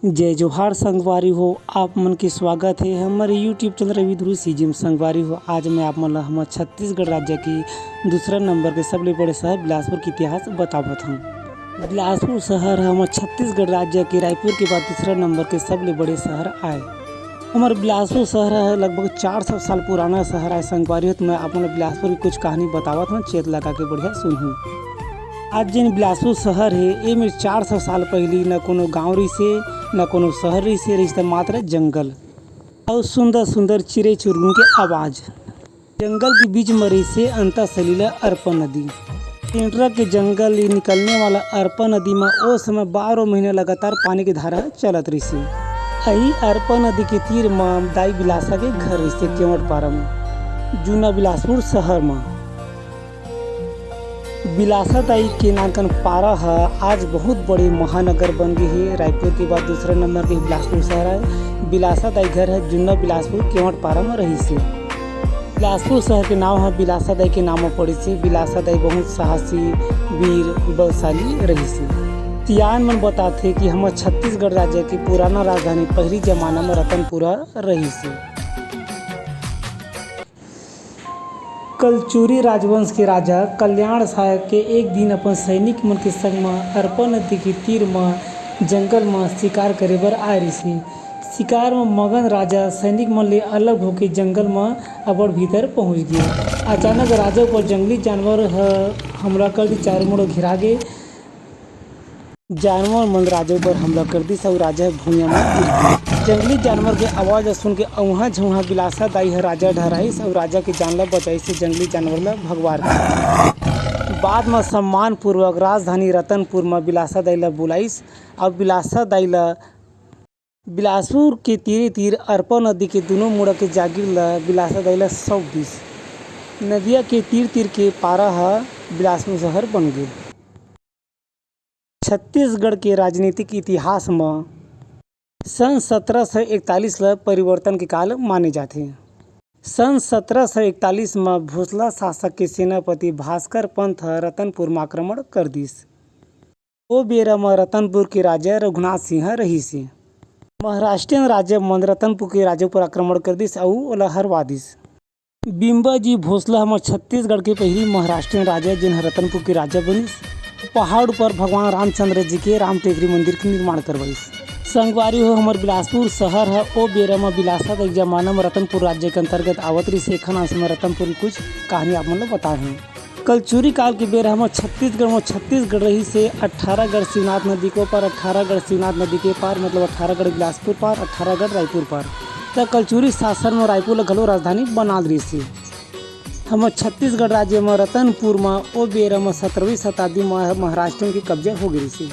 जय जोहार संगवारी हो। आप मन के स्वागत है हमारे यूट्यूब चैनल रवि ध्रुव सीजिम संगवारी हो। आज मैं आप मन हमारे छत्तीसगढ़ राज्य की दूसरा नंबर के सबले बड़े शहर बिलासपुर के इतिहास बतावत हूँ। बिलासपुर शहर हमारे छत्तीसगढ़ राज्य के रायपुर के बाद दूसरा नंबर के सबले बड़े शहर आए। हमारे बिलासपुर शहर है लगभग 400 साल पुराना शहर है संगवारी हो। तो मैं आप बिलासपुर की कुछ कहानी बतावत हूँ, चेत लगा के बढ़िया सुनूँ। आज जिन बिलासपुर शहर है ये में 400 साल पहले न कोनो गाँव रही से न कोनो शहर रही से रिश्ता मात्र जंगल और सुंदर सुंदर चिड़ै चुरुंग के आवाज़। जंगल के बीच में रही से अंतर सलीला अरपा नदी। इंटरा के जंगल निकलने वाला अरपा नदी में ओ समय 12 महीने लगातार पानी की धारा चलत रही से। यही अरपा नदी के तीर में दाई बिलासा के घर रही से केवटपारा में जूना बिलासपुर शहर में। बिलासा दाई के नानकन पारा है आज बहुत बड़े महानगर बन गई है। रायपुर के बाद दूसरा नंबर के बिलासपुर शहर है। बिलासा दाई घर है जुन्ना बिलासपुर केवटपारा में रही से। बिलासपुर शहर के नाम है बिलासा दाई के नाम पड़ी से। बिलासा दाई बहुत साहसी वीर बलशाली रही से। तियान मन बताते कि हमारे छत्तीसगढ़ राज्य की पुराना राजधानी पहली जमाना में रतनपुरा रही से। कलचुरी राजवंश के राजा कल्याण शाह के एक दिन अपन सैनिक मन के संग में अरपा नदी के तीर में जंगल में शिकार करे बर आए रही। शिकार में मगन राजा सैनिक मन ले अलग होकर जंगल में अबड़ भीतर पहुंच गए। अचानक राजा पर जंगली जानवर हमला कर दी। चारों मुड़ घिरा गए। जानवर मन राजा पर हमला कर दी और राजा भूमिया में गिर गए। जंगली जानवर के आवाज़ सुन के अवहाँ झुहा बिलासा दाई है राजा डराइस और राजा के जानला बचाई से जंगली जानवर ला भगवार कर। बाद में सम्मान पूर्वक राजधानी रतनपुर में बिलासा दाई ला बुलाइस और बिलासा दाई ला बिलासपुर के तीरे तीर अरपा नदी के दोनों मुड़ा के जागीर ला बिलासा दाई ला सौंप दिस। नदिया के तीर तीर के पारा है बिलासपुर शहर बन गए। छत्तीसगढ़ के राजनीतिक इतिहास में सन 1741 ला परिवर्तन के काल माने जाते। सन 1741 में भोसला शासक के सेनापति भास्कर पंत रतनपुर में आक्रमण कर दिस। ओ बेरा में रतनपुर के राजा रघुनाथ सिंह रही से। महाराष्ट्रियन राजा मन रतनपुर के राजा पर आक्रमण कर दिस और ओला हरवा दिस। बिम्बाजी भोसला हमारे छत्तीसगढ़ के पहली महाराष्ट्रियन राजा जिन रतनपुर के राजा बनिस। पहाड़ पर भगवान रामचंद्र जी के राम टेकरी मंदिर के निर्माण करवाइस। संगवारी हो हमारे बिलासपुर शहर है ओ बेरा में बिलासा एक जमाना में रतनपुर राज्य के अंतर्गत आवत रही से। खाना से रतनपुर की कुछ कहानी आप मतलब बता रहे हैं। कलचुरी काल के बेरा हमारे छत्तीसगढ़ रही से 18गढ़ शिवनाथ नदी को पार 18गढ़ शिवनाथ नदी के पार मतलब 18गढ़ बिलासपुर पार 18गढ़ रायपुर पार। तो कलचुरी शासन में रायपुर घलो राजधानी बना रही से। हमारे छत्तीसगढ़ राज्य में रतनपुर में ओ बेरा में 17वीं शताब्दी में महाराष्ट्रियन के कब्जा हो गई से।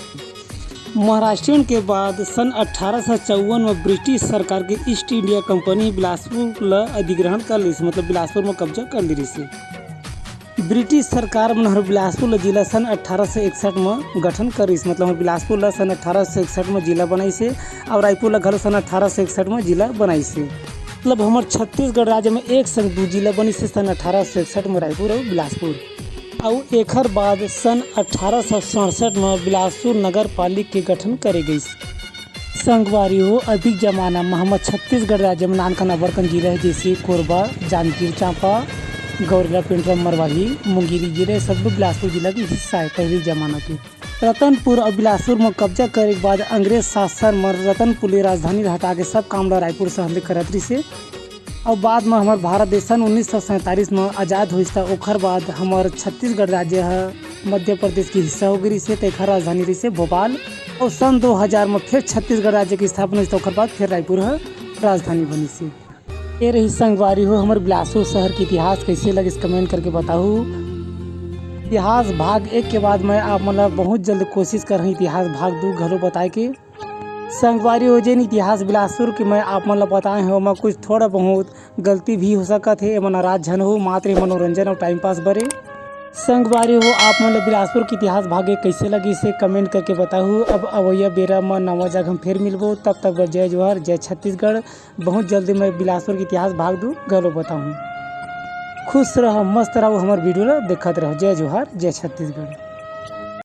महाराष्ट्रियन के बाद सन 1854 में ब्रिटिश सरकार के ईस्ट इंडिया कंपनी बिलासपुर ला अधिग्रहण कर ली मतलब बिलासपुर में कब्जा कर ली से। ब्रिटिश सरकार में बिलासपुर जिला सन 1861 में गठन कर रही मतलब बिलासपुर ला सन 1861 में जिला बनाई से और रायपुर ला घलो सन 1861 में जिला बनाई से। मतलब हमारे छत्तीसगढ़ राज्य में एक संग दो जिला बनी से सन 1861 में रायपुर और बिलासपुर और एक बाद सन 1867 में बिलासपुर नगर पालिका के गठन करे गई। संगवारी हो अधिक जमाना में हमारे छत्तीसगढ़ राज्य में नानकन अबड़कन जिला है जैसे कोरबा जांजगीर चांपा गौरेला पेंड्रा मरवाही मुंगेरी जिले सब बिलासपुर जिला की हिस्सा है पहले जमाना के। रतनपुर और बिलासपुर में कब्जा करे के बाद अंग्रेज शासन में रतनपुर राजधानी हटा के सब काम रायपुर शहर ले करत रही से। और बाद में हमारे भारत देश सन 1947 में आज़ाद हुई था। ओखर बाद हमारे छत्तीसगढ़ राज्य है मध्य प्रदेश की हिस्सा हो गई से। तो राजधानी रही से भोपाल और सन 2000 में फिर छत्तीसगढ़ राज्य की स्थापना हुई। तो ओखर बाद फिर रायपुर है राजधानी बनी से। ये रही संगवारी हो हमारे बिलासपुर शहर के इतिहास कैसे लगे इस कमेंट करके बताओ। इतिहास भाग 1 के बाद मैं आप मतलब बहुत जल्द कोशिश कर रही इतिहास भाग 2 घलो बताए के। संगवारी हो जिन इतिहास बिलासपुर के मैं आप मतलब बताए हो मैं कुछ थोड़ा बहुत गलती भी हो सकत है। एमन नाराज झन हो मात्र मनोरंजन और टाइम पास बरे। संगवारी हो आप मतलब बिलासपुर के इतिहास भाग 1 कैसे लगी इसे कमेंट करके बताओ। अब अवैया बेरा में नवा जगह हम फिर मिलबो तब तक जय जोहार जय छत्तीसगढ़। बहुत जल्दी मैं बिलासपुर के इतिहास भाग 2 घलो बताऊँ। खुश रहो मस्त रहो हमारे वीडियो ला देखते रहो। जय जोहार जय छत्तीसगढ़।